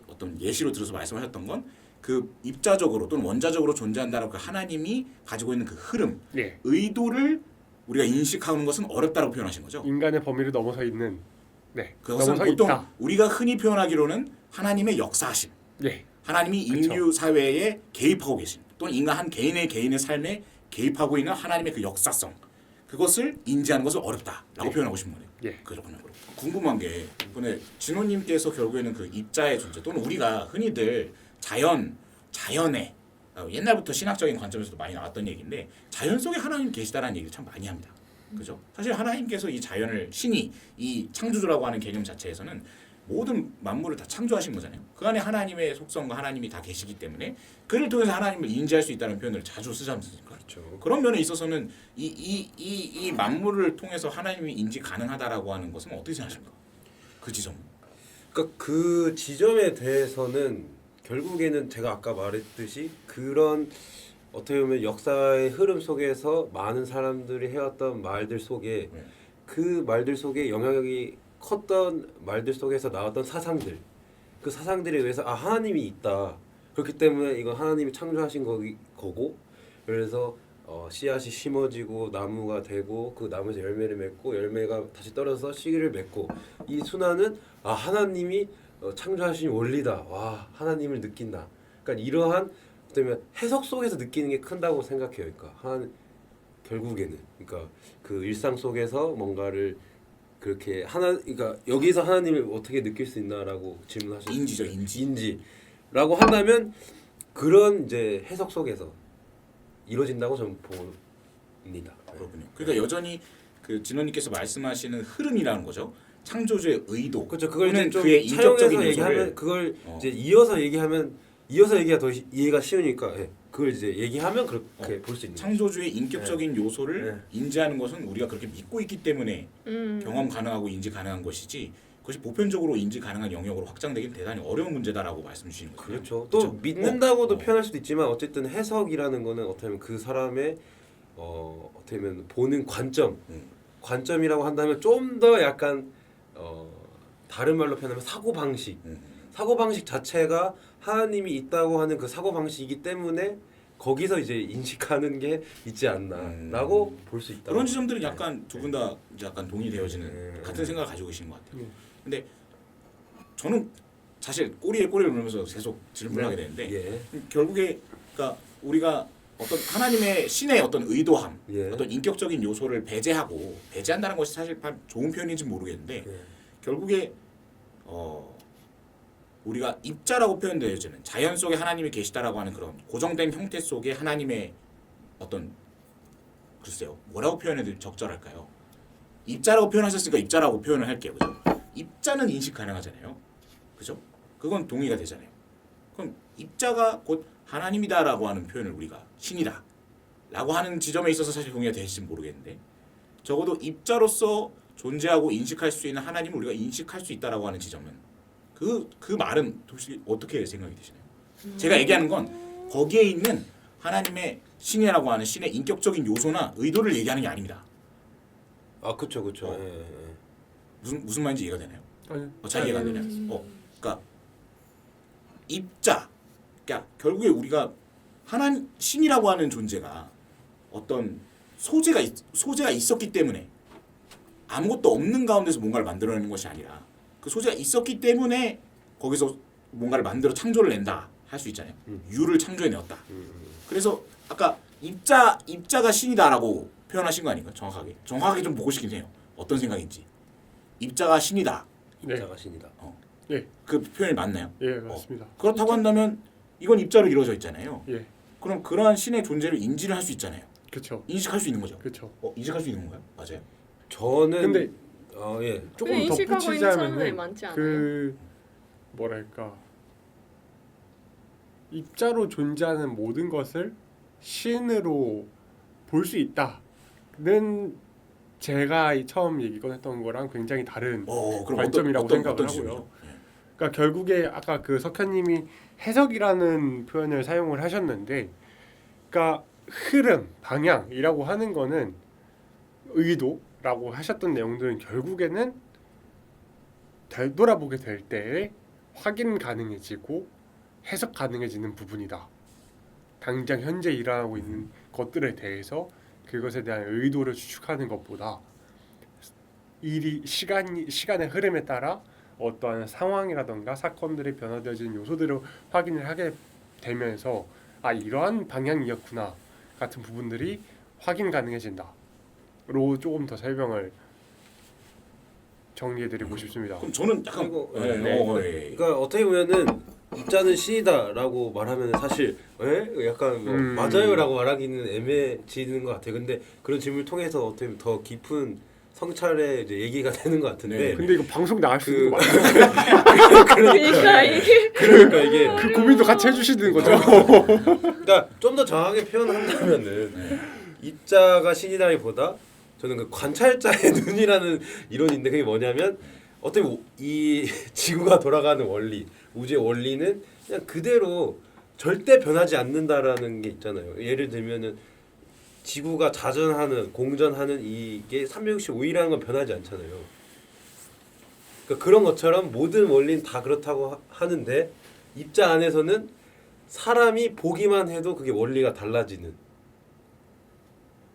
어떤 예시로 들어서 말씀하셨던 건 그 입자적으로 또는 원자적으로 존재한다라고 그 하나님이 가지고 있는 그 흐름, 의도를 우리가 인식하는 것은 어렵다고 표현하신 거죠. 인간의 범위를 넘어서 있는 그것은 넘어서 보통 있다. 우리가 흔히 표현하기로는 하나님의 역사하심, 하나님이 인류 사회에 개입하고 계신 또는 인간 한 개인의 삶에 개입하고 있는 하나님의 그 역사성 그것을 인지하는 것은 어렵다라고 표현하고 싶은 거네요. 그렇군요. 궁금한 게 이번에 진호님께서 결국에는 그 입자의 존재 또는 우리가 흔히들 자연에 옛날부터 신학적인 관점에서도 많이 나왔던 얘기인데 자연 속에 하나님 계시다라는 얘기를 참 많이 합니다. 그죠? 사실 하나님께서 이 자연을 신이 이 창조주라고 하는 개념 자체에서는 모든 만물을 다 창조하신 거잖아요. 그 안에 하나님의 속성과 하나님이 다 계시기 때문에 그를 통해서 하나님을 인지할 수 있다는 표현을 자주 쓰지 않습니까? 그런 면에 있어서는 이 만물을 통해서 하나님이 인지 가능하다라고 하는 것은 어떻게 생각하십니까? 그 지점. 그러니까 그 지점에 대해서는 결국에는 제가 아까 말했듯이 그런 어떻게 보면 역사의 흐름 속에서 많은 사람들이 해왔던 말들 속에 그 말들 속에 영향력이 컸던 말들 속에서 나왔던 사상들 그 사상들에 의해서 하나님이 있다 그렇기 때문에 이건 하나님이 창조하신 거고 그래서 씨앗이 심어지고 나무가 되고 그 나무에서 열매를 맺고 열매가 다시 떨어져서 씨를 맺고 이 순환은 하나님이 창조하신 원리다. 와 하나님을 느낀다. 그러니까 이러한 어쩌면 해석 속에서 느끼는 게 큰다고 생각해요. 그러니까 결국에는 그러니까 그 일상 속에서 뭔가를 그렇게 그러니까 여기서 하나님을 어떻게 느낄 수 있나라고 질문하셨죠. 인지죠, 인지라고 한다면 그런 이제 해석 속에서 이루어진다고 저는 봅니다. 그렇군요. 그러니까 여전히 그 진호님께서 말씀하시는 흐름이라는 거죠. 창조주의 의도. 그렇죠. 그걸 또는 좀 그의 인격적인 얘기하면 그걸 이제 이어서 얘기가 더 이해가 쉬우니까 그걸 이제 얘기하면 그렇게 볼 수 있는. 창조주의 인격적인 요소를 인지하는 것은 우리가 그렇게 믿고 있기 때문에 경험 가능하고 인지 가능한 것이지 그것이 보편적으로 인지 가능한 영역으로 확장되기는 대단히 어려운 문제다라고 말씀 주시는 거예요. 그렇죠. 또 믿는다고도 표현할 수도 있지만 어쨌든 해석이라는 거는 어떻게 보면 그 사람의 어떻게 보면 보는 관점이라고 한다면 좀 더 약간 다른 말로 표현하면 사고방식 자체가 하나님이 있다고 하는 그 사고방식이기 때문에 거기서 이제 인식하는 게 있지 않나라고 볼 수 있다. 그런 지점들은 약간 두 분 다 약간 동의되어지는 같은 생각을 가지고 계시는 것 같아요. 근데 저는 사실 꼬리에 꼬리를 물면서 계속 질문하게 되는데 결국에 그러니까 우리가 어떤 하나님의 신의 어떤 의도함, 어떤 인격적인 요소를 배제한다는 것이 사실 좋은 표현인지 모르겠는데 결국에 우리가 입자라고 표현되어지는 자연 속에 하나님이 계시다라고 하는 그런 고정된 형태 속에 하나님의 어떤 글쎄요 뭐라고 표현해도 적절할까요? 입자라고 표현하셨으니까 입자라고 표현을 할게요. 그죠? 입자는 인식 가능하잖아요. 그죠? 그건 동의가 되잖아요. 그럼 입자가 곧 하나님이다라고 하는 표현을 우리가 신이다 라고 하는 지점에 있어서 사실 동의가 될지 모르겠는데 적어도 입자로서 존재하고 인식할 수 있는 하나님을 우리가 인식할 수 있다라고 하는 지점은 그 말은 혹시 어떻게 생각이 드시나요? 제가 얘기하는 건 거기에 있는 하나님의 신이라고 하는 신의 인격적인 요소나 의도를 얘기하는 게 아닙니다. 아 그쵸. 어. 예. 무슨 말인지 이해가 되나요? 아니, 잘 이해가 안 되나요? 그러니까 입자, 그러니까 결국에 우리가 하나님 신이라고 하는 존재가 어떤 소재가 있었기 때문에 아무것도 없는 가운데서 뭔가를 만들어내는 것이 아니라 그 소재가 있었기 때문에 거기서 뭔가를 만들어 창조를 낸다 할 수 있잖아요. 유를 창조해내었다. 그래서 아까 입자가 신이다라고 표현하신 거 아닌가요? 정확하게 좀 보고 싶긴 해요. 어떤 생각인지. 입자가 신이다. 네. 입자가 신이다. 예. 그 표현이 맞나요? 예, 맞습니다. 그렇다고 한다면 이건 입자로 이루어져 있잖아요. 예. 그럼 그러한 신의 존재를 인지를 할 수 있잖아요. 그렇죠. 인식할 수 있는 거죠. 그렇죠. 인식할 수 있는 건가요? 맞아요. 저는 근데 예. 조금 근데 인식하고 있는 사람들이 덧붙이자면은 많지 않아요? 그 뭐랄까 입자로 존재하는 모든 것을 신으로 볼 수 있다는 제가 처음 얘기 꺼냈던 거랑 굉장히 다른 그럼 관점이라고 생각을 하고요. 지점이죠? 그러니까 결국에 아까 그 석현님이 해석이라는 표현을 사용을 하셨는데, 그러니까 흐름, 방향이라고 하는 거는 의도라고 하셨던 내용들은 결국에는 되돌아보게 될 때에 확인 가능해지고 해석 가능해지는 부분이다. 당장 현재 일어나고 있는 것들에 대해서 그것에 대한 의도를 추측하는 것보다 시간의 흐름에 따라 어떠한 상황이라던가 사건들이 변화되어지는 요소들을 확인을 하게 되면서 이러한 방향이었구나 같은 부분들이 확인 가능해진다로 조금 더 설명을 정리해드리고 싶습니다. 그럼 저는 약간 그리고 예. 그러니까 어떻게 보면은 입자는 신이다라고 말하면 사실 약간 뭐 맞아요라고 말하기는 애매해지는 것 같아요. 근데 그런 질문을 통해서 어떻게 보면 더 깊은 성찰의 이제 얘기가 되는 것 같은데. 네. 근데 이거 방송 나갈 수 있는 거 맞아요? 그러니까 이게 그러니까 이게 그 고민도 같이 해주시는 거죠? 그러니까 좀 더 정확하게 표현한다면은 입자가 신이다기보다 저는 그 관찰자의 눈이라는 이론인데 그게 뭐냐면 어떻게 보면 이 지구가 돌아가는 원리, 우주의 원리는 그냥 그대로 절대 변하지 않는다라는 게 있잖아요. 예를 들면은 지구가 자전하는, 공전하는 이게 365일이라는 건 변하지 않잖아요. 그러니까 그런 것처럼 모든 원리는 다 그렇다고 하는데 입자 안에서는 사람이 보기만 해도 그게 원리가 달라지는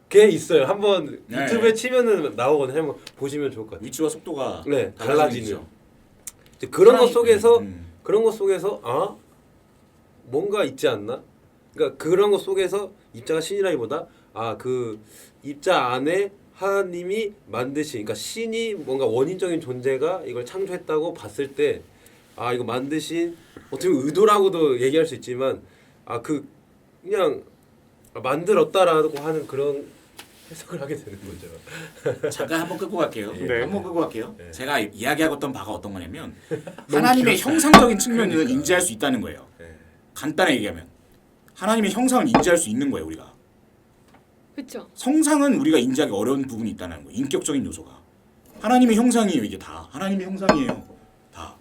게 있어요. 한번 네. 유튜브에 치면은 나오거든요. 한번 보시면 좋을 것 같아요. 위치와 속도가 달라지는. 이제 그런 것 속에서 뭔가 있지 않나? 그러니까 그런 것 속에서 입자가 신이라기보다 그 입자 안에 하나님이 만드신, 그러니까 신이 뭔가 원인적인 존재가 이걸 창조했다고 봤을 때 이거 만드신 어떻게 보면 의도라고도 얘기할 수 있지만 그냥 만들었다라고 하는 그런 해석을 하게 되는 거죠. 잠깐 한번 끄고 갈게요. 네. 한번 끄고 갈게요. 네. 제가 이야기하고 있던 바가 어떤 거냐면 하나님의 형상적인 측면을 인지할 수 있다는 거예요. 네. 간단하게 얘기하면 하나님의 형상을 인지할 수 있는 거예요. 우리가 그렇죠. 성상은 우리가 인지하기 어려운 부분이 있다는 거예요. 인격적인 요소가 하나님의 형상이에요. 이게 다 하나님의 형상이에요. 다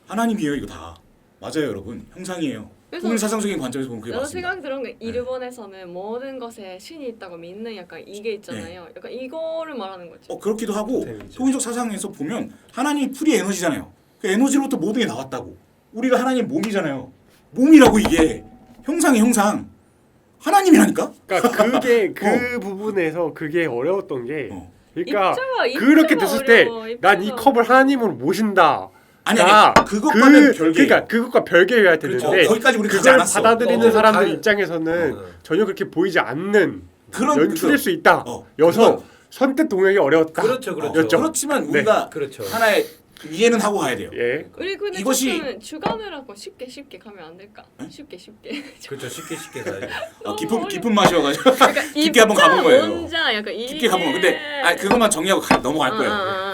하나님이에요. 이거 다 맞아요, 여러분. 형상이에요. 그래서 통일사상적인 관점에서 보면 그게 나도 맞습니다. 생각 들은 게 일본에서는 모든 것에 신이 있다고 믿는 약간 이게 있잖아요. 약간 이거를 말하는 거지. 그렇기도 하고 재밌죠. 통일적 사상에서 보면 하나님이 프리 에너지잖아요. 그 에너지로부터 모든 게 나왔다고. 우리가 하나님 몸이잖아요. 몸이라고 이게 형상이 형상. 하나님이라니까? 그러니까 그게 그 부분에서 그게 어려웠던 게 그러니까 입자가 그렇게 됐을 때 어려워, 난 이 입자가. 컵을 하나님으로 모신다. 아니 그것과는 별개예요. 그러니까 그것과 별개여야 되는데 그렇죠. 거기까지 우리 가지 그걸 않았어. 받아들이는 사람들 다- 입장에서는 전혀 그렇게 보이지 않는 그런 연출일 수 있다. 어, 여서 그건- 선택 동역이 어려웠다. 그렇죠. 였죠. 그렇지만 네. 우리가 그렇죠. 하나의 이해는 하고 가야 돼요. 예. 우리 근데 이것이- 조금 주관으로고 쉽게 가면 안 될까? 쉽게 그렇죠. 쉽게 가야죠. 깊은 맛이어가지고 그러니까 깊게 한번 가본 거예요. 원자 약간 이 깊게 가본 거. 근데 그것만 정리하고 넘어갈 거예요. 아.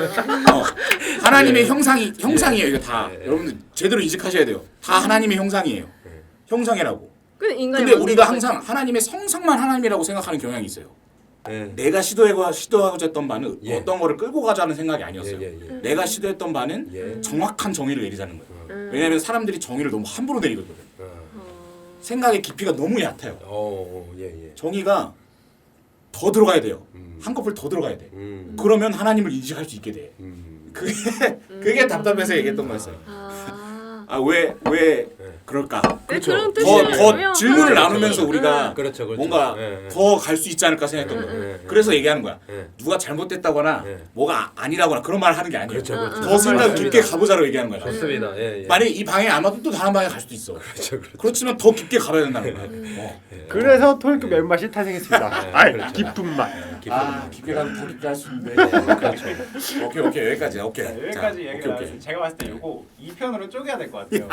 하나님의 예. 형상이에요. 이거 다 예. 여러분들 제대로 인식하셔야 돼요. 다 하나님의 형상이에요. 형상이라고. 근데 인간이 근데 우리가 만든 항상 하나님의 성상만 하나님이라고 생각하는 경향이 있어요. 예. 내가 시도하고자 했던 바는 예. 어떤 거를 끌고 가자는 생각이 아니었어요. 예. 내가 시도했던 바는 예. 정확한 정의를 내리자는 거예요. 음. 왜냐하면 사람들이 정의를 너무 함부로 내리거든요. 생각의 깊이가 너무 얕아요. 예. 정의가 더 들어가야 돼요. 음. 한꺼풀 더 들어가야 돼. 음. 그러면 하나님을 인식할 수 있게 돼. 그게 답답해서 얘기했던 거였어요. 왜 그럴까? 그런 더 뜻이면 질문을 나누면서 우리가 그렇죠. 뭔가 예. 더 갈 수 있지 않을까 생각했던 거예요. 그래서 얘기하는 거야. 예. 누가 잘못됐다거나 예. 뭐가 아니라거나 그런 말 하는 게 아니에요. 그렇죠. 더 생각 맞습니다. 깊게 가보자로 얘기하는 거야. 좋습니다. 예. 만약에 이 방에 안 와도 또 다른 방에 갈 수도 있어. 그렇죠. 그렇지만 더 깊게 가봐야 된다는 거야. 그래서 토익 매운맛이 탄생했습니다. 네, 아이, 그렇죠. 깊은 맛. 깊게 가면 더 깊게 할 수 있는데. 그렇죠. 오케이 여기까지. 오케이. 자, 여기까지 자, 얘기가 오케이. 나왔어요. 제가 봤을 때 이거 2편으로 쪼개야 될 것 같아요.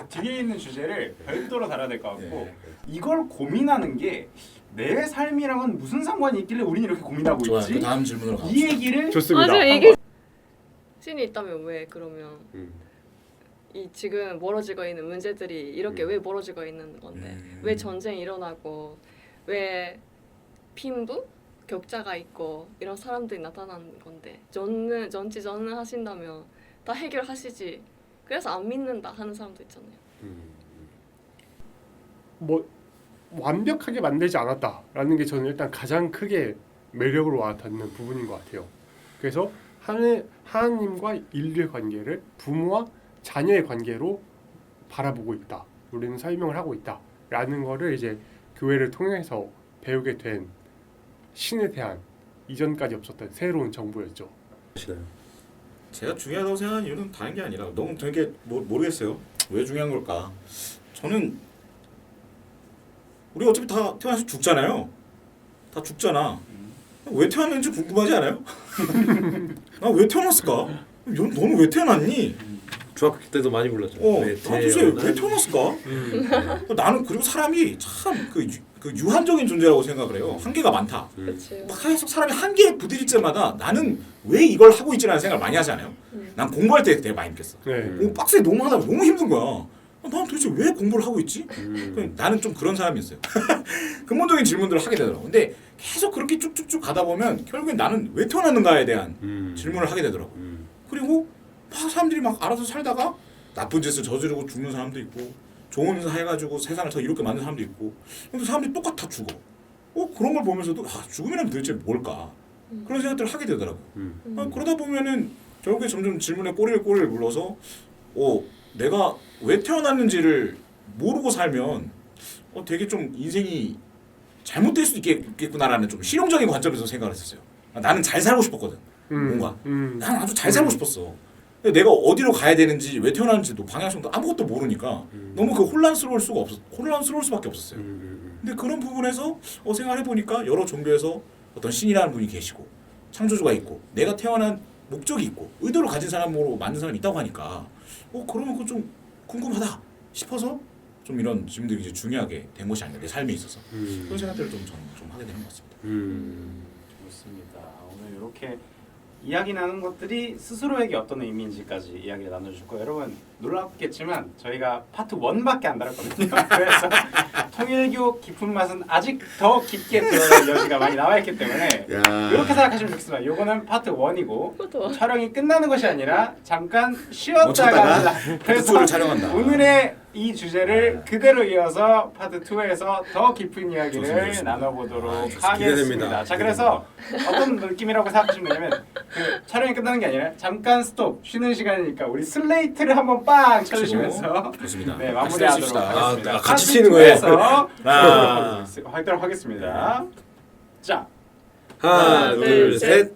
뒤에 있는 주제를 별도로 다뤄야 될 것 같고 이걸 고민하는 게 내 삶이랑은 무슨 상관이 있길래 우리는 이렇게 고민하고 좋아요. 있지? 그 다음 질문으로 가. 이 얘기를 좋습니다. 맞아요. 이게 신이 있다면 왜 그러면 이 지금 멀어지고 있는 문제들이 이렇게 왜 멀어지고 있는 건데 왜 전쟁이 일어나고 왜 빈부 격차가 있고 이런 사람들이 나타나는 건데 저는 하신다면 다 해결하시지. 그래서 안 믿는다 하는 사람도 있잖아요. 뭐 완벽하게 만들지 않았다라는 게 저는 일단 가장 크게 매력으로 와닿는 부분인 것 같아요. 그래서 하나님과 인류의 관계를 부모와 자녀의 관계로 바라보고 있다. 우리는 설명을 하고 있다라는 거를 이제 교회를 통해서 배우게 된 신에 대한 이전까지 없었던 새로운 정보였죠. 제가 중요하다고 생각하는 이유는 다른 게 아니라 너무 되게 모르겠어요. 왜 중요한 걸까? 저는 우리 어차피 다 태어나서 죽잖아요. 다 죽잖아. 왜 태어났는지 궁금하지 않아요? 나 왜 태어났을까? 너는 왜 태어났니? 중학교 때도 많이 불렀죠. 도대체 왜 태어났을까? 나는 그리고 사람이 참 그 유한적인 존재라고 생각을 해요. 한계가 많다. 그렇지. 계속 사람이 한계에 부딪힐 때마다 나는 왜 이걸 하고 있지라는 생각을 많이 하지 않아요? 난 공부할 때 되게 많이 느꼈어. 네. 빡세게 너무 하다 보면 너무 힘든 거야. 난 도대체 왜 공부를 하고 있지? 나는 좀 그런 사람이었어요. 근본적인 질문들을 하게 되더라고. 근데 계속 그렇게 쭉쭉쭉 가다 보면 결국엔 나는 왜 태어났는가에 대한 질문을 하게 되더라고. 그리고 막 사람들이 막 알아서 살다가 나쁜 짓을 저지르고 죽는 사람도 있고 좋은 일 해가지고 세상을 더 이롭게 만든 사람도 있고 근데 사람들이 똑같이 다 죽어. 그런 걸 보면서도 죽음이란 도대체 뭘까? 그런 생각들을 하게 되더라고. 그러다 보면은 결국에 점점 질문에 꼬리를 물러서 내가 왜 태어났는지를 모르고 살면 되게 좀 인생이 잘못될 수도 있겠구나라는 좀 실용적인 관점에서 생각을 했었어요. 나는 잘 살고 싶었거든. 뭔가 나는 아주 잘 살고 싶었어. 근데 내가 어디로 가야 되는지 왜 태어났는지도 방향성도 아무것도 모르니까 너무 혼란스러울 수밖에 없었어요. 근데 그런 부분에서 생각해 보니까 여러 종교에서 어떤 신이라는 분이 계시고 창조주가 있고 내가 태어난 목적이 있고 의도를 가진 사람으로 만든 사람이 있다고 하니까 그러면 그거 좀 궁금하다 싶어서 좀 이런 질문들이 이제 중요하게 된 것이 아닌가 내 삶에 있어서 그런 생각들을 좀 하게 되는 것 같습니다. 좋습니다. 오늘 이렇게 이야기 나눈 것들이 스스로에게 어떤 의미인지까지 이야기를 나눠주실 거예요. 여러분 놀랍겠지만 저희가 파트 1밖에 안 다뤘거든요. 그래서 통일교 깊은 맛은 아직 더 깊게 들어갈 여지가 많이 남아있기 때문에 이렇게 생각하시면 좋겠습니다. 이거는 파트 1이고 촬영이 끝나는 것이 아니라 잠깐 쉬었다가 그래서 를 촬영한다. 오늘의 이 주제를 그대로 이어서 파트 2에서 더 깊은 이야기를 좋습니다. 나눠보도록 기대됩니다. 하겠습니다. 자, 그래서 어떤 느낌이라고 생각하시면 되냐면 그 촬영이 끝나는 게 아니라 잠깐 스톱 쉬는 시간이니까 우리 슬레이트를 한번 빵 쳐주시면서 좋습니다. 네, 마무리하도록 하겠습니다. 같이 치는 거예요? 하도록 하겠습니다. 자, 하나, 둘, 셋.